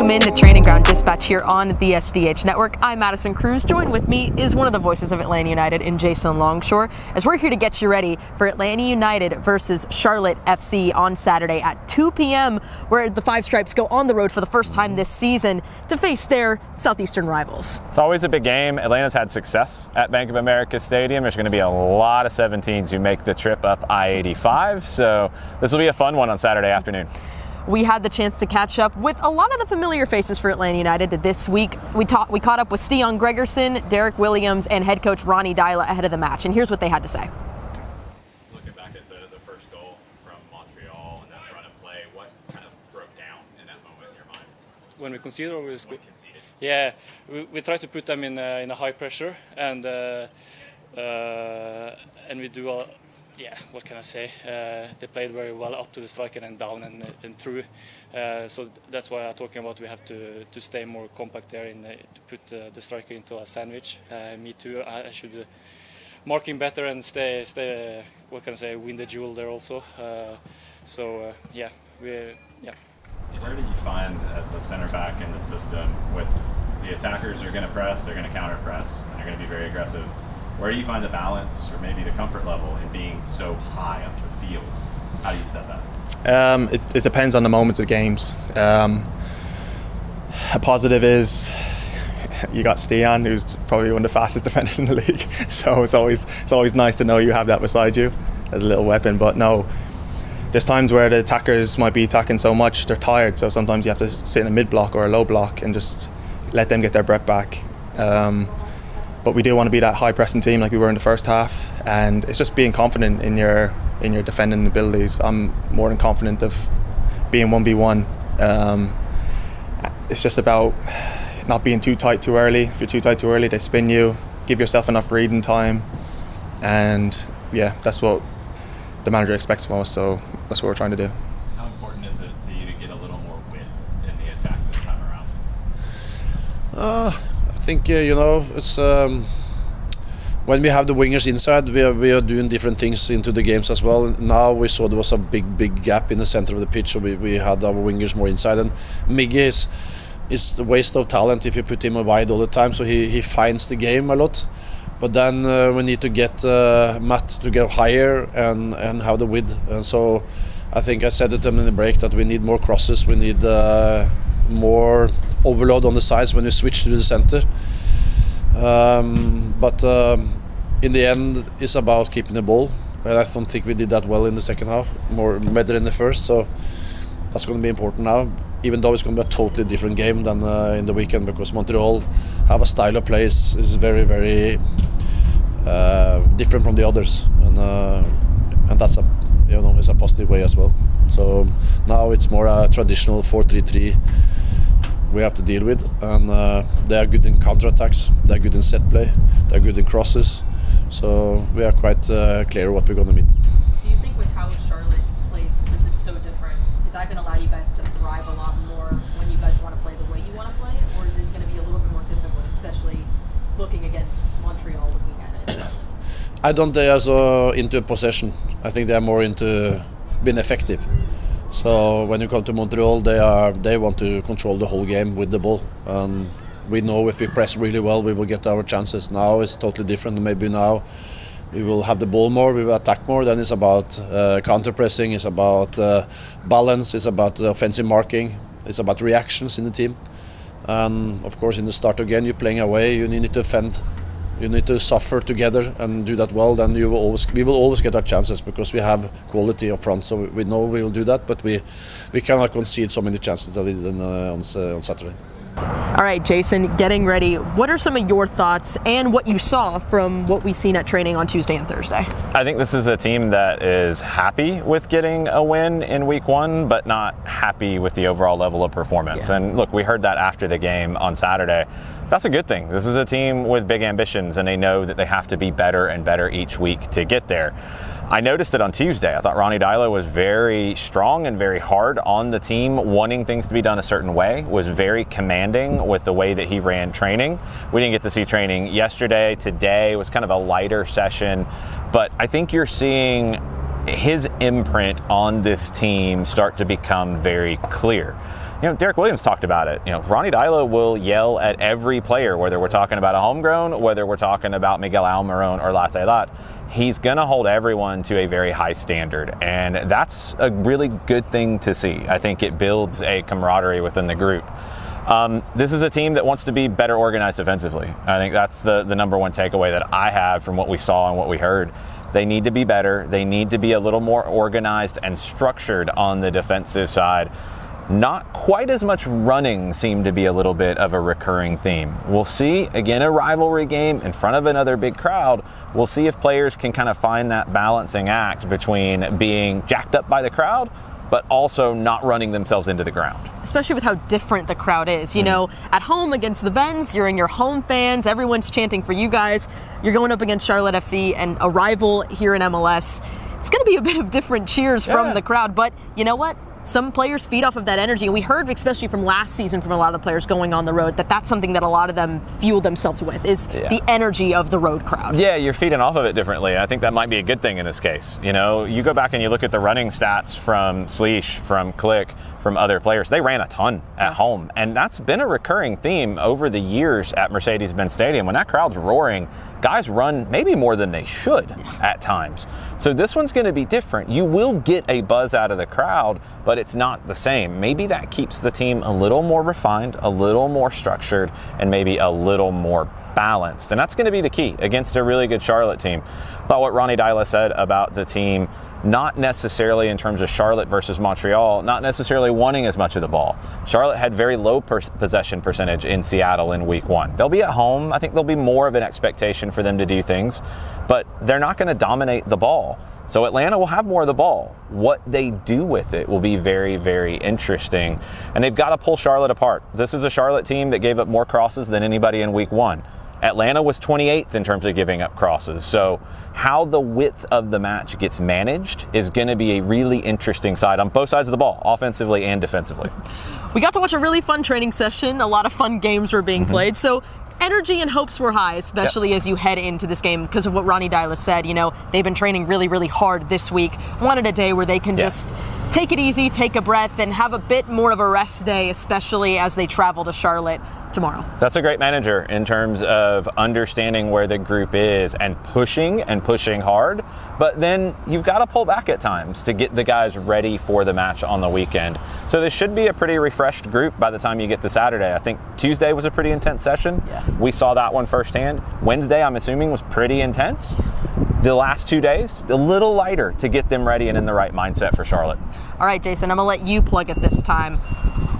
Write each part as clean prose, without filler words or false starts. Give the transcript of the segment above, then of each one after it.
Welcome into Training Ground Dispatch here on the SDH Network. I'm Madison Cruz. Joined with me is one of the voices of Atlanta United in Jason Longshore, as we're here to get you ready for Atlanta United versus Charlotte FC on Saturday at 2 p.m., where the Five Stripes go on the road for the first time this season to face their Southeastern rivals. It's always a big game. Atlanta's had success at Bank of America Stadium. There's going to be a lot of 17s who make the trip up I-85, so this will be a fun one on Saturday afternoon. We had the chance to catch up with a lot of the familiar faces for Atlanta United this week. We caught up with Stian Gregersen, Derrick Williams, and head coach Ronny Deila ahead of the match, and here's what they had to say. Looking back at the first goal from Montreal and that run of play, what kind of broke down in that moment in your mind? When we conceded, or we conceded? Yeah, we try to put them in a high pressure, and we do what can I say? They played very well up to the striker and down and through. So that's why I'm talking about we have to stay more compact there to put the striker into a sandwich. Me too. I should mark him better and stay. What can I say? Win the duel there also. Where do you find as a center back in the system with the attackers are going to press, they're going to counter press, and they're going to be very aggressive? Where do you find the balance or maybe the comfort level in being so high up the field? How do you set that? It depends on the moments of games. A positive is you got Stian, who's probably one of the fastest defenders in the league. So it's always nice to know you have that beside you as a little weapon. But no, there's times where the attackers might be attacking so much they're tired. So sometimes you have to sit in a mid block or a low block and just let them get their breath back. But we do want to be that high pressing team like we were in the first half, and it's just being confident in your defending abilities. I'm more than confident of being 1v1. It's just about not being too tight too early. If you're too tight too early, they spin you. Give yourself enough reading time, and yeah, that's what the manager expects from us. So that's what we're trying to do. How important is it to you to get a little more width in the attack this time around? I think it's when we have the wingers inside, we are doing different things into the games as well. Now we saw there was a big gap in the center of the pitch, so we had our wingers more inside. And Miggy is a waste of talent if you put him wide all the time. So he finds the game a lot, but then we need to get Matt to go higher and have the width. And so I think I said to them in the break that we need more crosses, we need more overload on the sides when we switch to the center. But in the end, it's about keeping the ball. And I don't think we did that well in the second half, more better in the first. So that's going to be important now, even though it's going to be a totally different game than in the weekend, because Montreal have a style of play is very, very different from the others, and that's it's a positive way as well. So now it's more a traditional 4-3-3. We have to deal with, and they are good in counter-attacks, they're good in set play, they're good in crosses, so we are quite clear what we're going to meet. Do you think with how Charlotte plays, since it's so different, is that going to allow you guys to thrive a lot more when you guys want to play the way you want to play it, or is it going to be a little bit more difficult, especially looking against Montreal, looking at it? I don't think they are so into possession. I think they are more into being effective. So when you come to Montreal, they want to control the whole game with the ball. We know if we press really well, we will get our chances. Now it's totally different. Maybe now we will have the ball more, we will attack more. Then it's about counter-pressing, it's about balance, it's about offensive marking, it's about reactions in the team. And of course, in the start again, you're playing away, you need to defend. You need to suffer together and do that well. Then we will always get our chances because we have quality up front. So we know we will do that, but we cannot concede so many chances that we did on Saturday. All right, Jason, getting ready. What are some of your thoughts and what you saw from what we've seen at training on Tuesday and Thursday? I think this is a team that is happy with getting a win in week one, but not happy with the overall level of performance. Yeah. And look, we heard that after the game on Saturday. That's a good thing. This is a team with big ambitions, and they know that they have to be better and better each week to get there. I noticed it on Tuesday. I thought Ronny Deila was very strong and very hard on the team, wanting things to be done a certain way, was very commanding with the way that he ran training. We didn't get to see training yesterday. Today was kind of a lighter session, but I think you're seeing his imprint on this team start to become very clear. Derrick Williams talked about it. Ronny Deila will yell at every player, whether we're talking about a homegrown, whether we're talking about Miguel Almiron or Latte Lat. He's going to hold everyone to a very high standard, and that's a really good thing to see. I think it builds a camaraderie within the group. This is a team that wants to be better organized defensively. I think that's the number one takeaway that I have from what we saw and what we heard. They need to be better. They need to be a little more organized and structured on the defensive side. Not quite as much running seemed to be a little bit of a recurring theme. We'll see, again, a rivalry game in front of another big crowd. We'll see if players can kind of find that balancing act between being jacked up by the crowd, but also not running themselves into the ground. Especially with how different the crowd is. At home against the Bens, you're in your home fans, everyone's chanting for you guys. You're going up against Charlotte FC and a rival here in MLS. It's going to be a bit of different cheers from the crowd, but you know what? Some players feed off of that energy, and we heard, especially from last season, from a lot of the players going on the road, that's something that a lot of them fuel themselves with, is the energy of the road crowd. Yeah, you're feeding off of it differently. I think that might be a good thing in this case. You go back and you look at the running stats from Sleesh, from Click, from other players. They ran a ton at home, and that's been a recurring theme over the years at Mercedes-Benz Stadium. When that crowd's roaring, guys run maybe more than they should at times. So this one's going to be different. You will get a buzz out of the crowd, but it's not the same. Maybe that keeps the team a little more refined, a little more structured, and maybe a little more balanced. And that's going to be the key against a really good Charlotte team. About what Ronny Deila said about the team, not necessarily in terms of Charlotte versus Montreal, not necessarily wanting as much of the ball. Charlotte had very low possession percentage in Seattle in week 1. They'll be at home. I think there'll be more of an expectation for them to do things, but they're not going to dominate the ball. So Atlanta will have more of the ball. What they do with it will be very, very interesting. And they've got to pull Charlotte apart. This is a Charlotte team that gave up more crosses than anybody in week 1. Atlanta was 28th in terms of giving up crosses. So how the width of the match gets managed is going to be a really interesting side on both sides of the ball, offensively and defensively. We got to watch a really fun training session. A lot of fun games were being played. So energy and hopes were high, especially as you head into this game, because of what Ronny Deila said. They've been training really, really hard this week. Wanted a day where they can just take it easy, take a breath, and have a bit more of a rest day, especially as they travel to Charlotte tomorrow. That's a great manager in terms of understanding where the group is and pushing hard, but then you've got to pull back at times to get the guys ready for the match on the weekend. So this should be a pretty refreshed group by the time you get to Saturday. I think Tuesday was a pretty intense session. We saw that one firsthand. Wednesday, I'm assuming, was pretty intense. The last 2 days, a little lighter to get them ready and in the right mindset for Charlotte. All right, Jason, I'm going to let you plug it this time.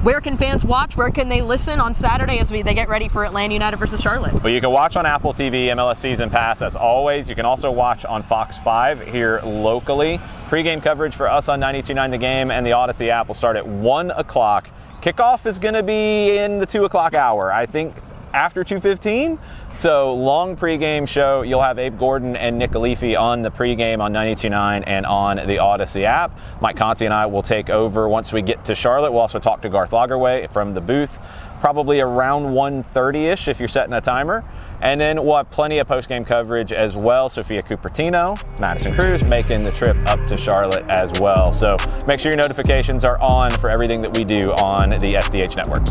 Where can fans watch? Where can they listen on Saturday as they get ready for Atlanta United versus Charlotte? Well, you can watch on Apple TV, MLS Season Pass, as always. You can also watch on Fox 5 here locally. Pre-game coverage for us on 92.9 The Game and the Odyssey app will start at 1 o'clock. Kickoff is going to be in the 2 o'clock hour, I think, after 2:15. So long pregame show. You'll have Abe Gordon and Nick Alifi on the pregame on 92.9 and on the Odyssey app. Mike Conti and I will take over once we get to Charlotte. We'll also talk to Garth Lagerwey from the booth, probably around 1:30ish if you're setting a timer. And then we'll have plenty of postgame coverage as well. Sophia Cupertino, Madison Cruz making the trip up to Charlotte as well. So make sure your notifications are on for everything that we do on the SDH network.